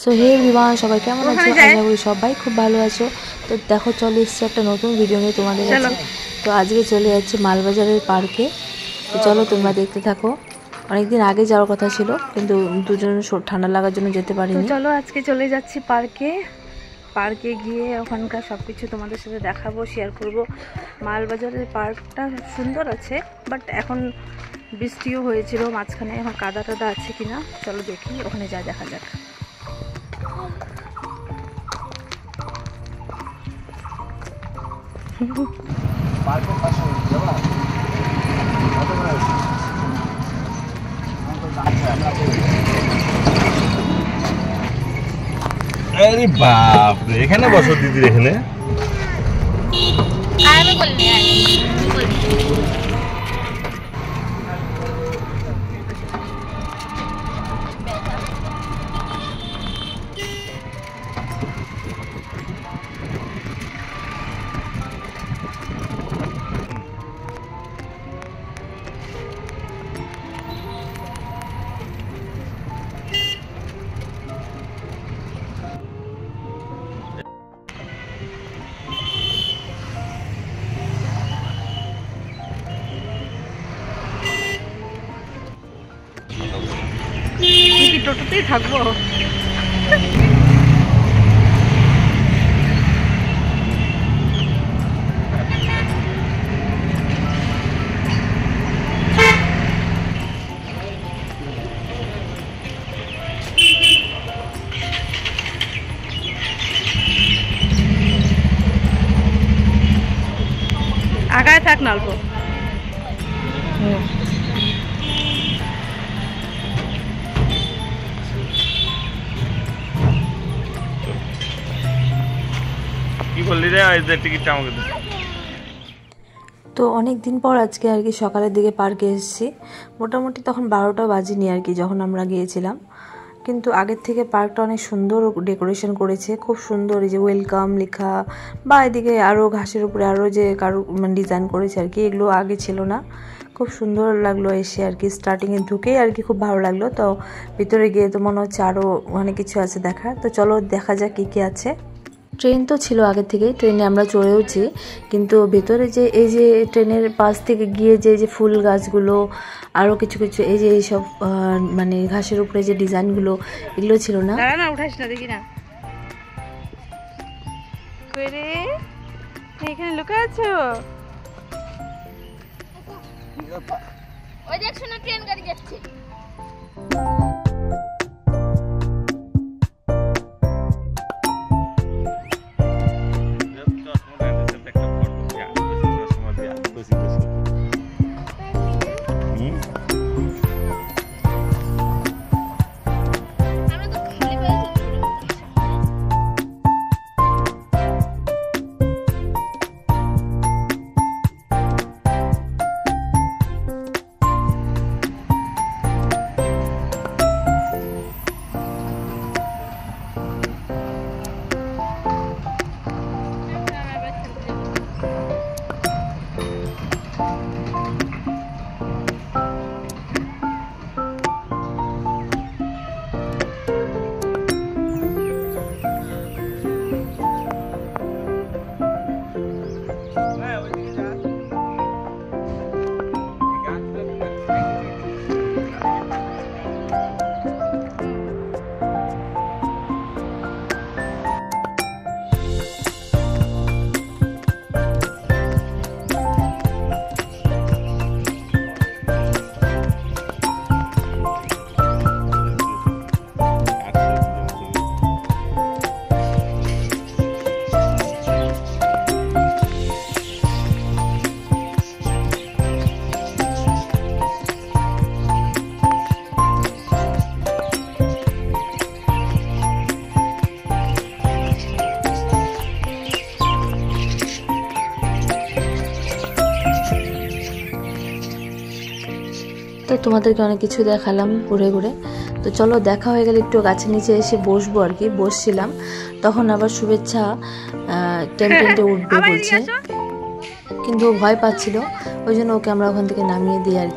So hey everyone, সবাই কেমন আছো? আশা করি সবাই খুব ভালো আছো। তো দেখো, চলে এসেছি একটা নতুন ভিডিও নিয়ে তোমাদের কাছে। তো আজকে চলে যাচ্ছি মালবাজারের পার্কে। তো চলো তোমরা দেখতে থাকো। অনেকদিন আগে যাওয়ার কথা ছিল, কিন্তু দুজনের ঠান্ডা লাগার জন্য যেতে পারিনি। তো চলো আজকে চলে যাচ্ছি পার্কে গিয়ে ওখানকার সব কিছু তোমাদের সাথে দেখাবো, শেয়ার করব। মালবাজারের পার্কটা সুন্দর আছে, বাট এখন বৃষ্টিও হয়েছিল মাঝখানে, এখন কাদা টাদা আছে কিনা চলো দেখি, ওখানে যা দেখা যাক। আরে বাপ রে, এখানে বসো দিদির এখানে। কি টোটোতেই থাকবো? আগায় থাক না অল্প। কি বললি রে, এই টিকিটটা আমাকে দে। তো অনেক দিন পর আজকে আর কি সকালের দিকে পার্কে এসেছি। মোটামুটি তখন 12টা বাজেনি আর কি যখন আমরা গিয়েছিলাম। কিন্তু আগের থেকে পার্কটা অনেক সুন্দর ডেকোরেশন করেছে, খুব সুন্দর। এই যে ওয়েলকাম লেখা, বা এদিকে আরও ঘাসের উপরে আরও যে কারো ডিজাইন করেছে আর কি, এগুলো আগে ছিল না। খুব সুন্দর লাগলো এসে আর কি, স্টার্টিংয়ে ঢুকেই আর কি খুব ভালো লাগলো। তো ভিতরে গিয়ে তো মনে হচ্ছে আরও অনেক কিছু আছে দেখার। তো চলো দেখা যাক কী কী আছে। ট্রেন তো ছিল আগে থেকেই, ট্রেনে আমরা চড়েওছি, কিন্তু ভেতরে যে এই যে ট্রেনের পাশ থেকে গিয়ে যে ফুল গাছগুলো, আরও কিছু কিছু এই যে এইসব মানে ঘাসের উপরে যে ডিজাইনগুলো, এগুলো ছিল না। না উঠাস না, দেখি না এখানে লুকা আছো। ওই দেখছো না ট্রেন গাড়ি যাচ্ছে। তো তোমাদেরকে অনেক কিছু দেখালাম ঘুরে ঘুরে। তো চলো দেখা হয়ে গেলে একটু গাছের নিচে এসে বসবো আর কি। বসছিলাম, তখন আবার শুভেচ্ছা টেন্টে উঠবে বলছে, কিন্তু ও ভয় পাচ্ছিল, ওই জন্য ওকে আমরা ওখান থেকে নামিয়ে দিই আর কি।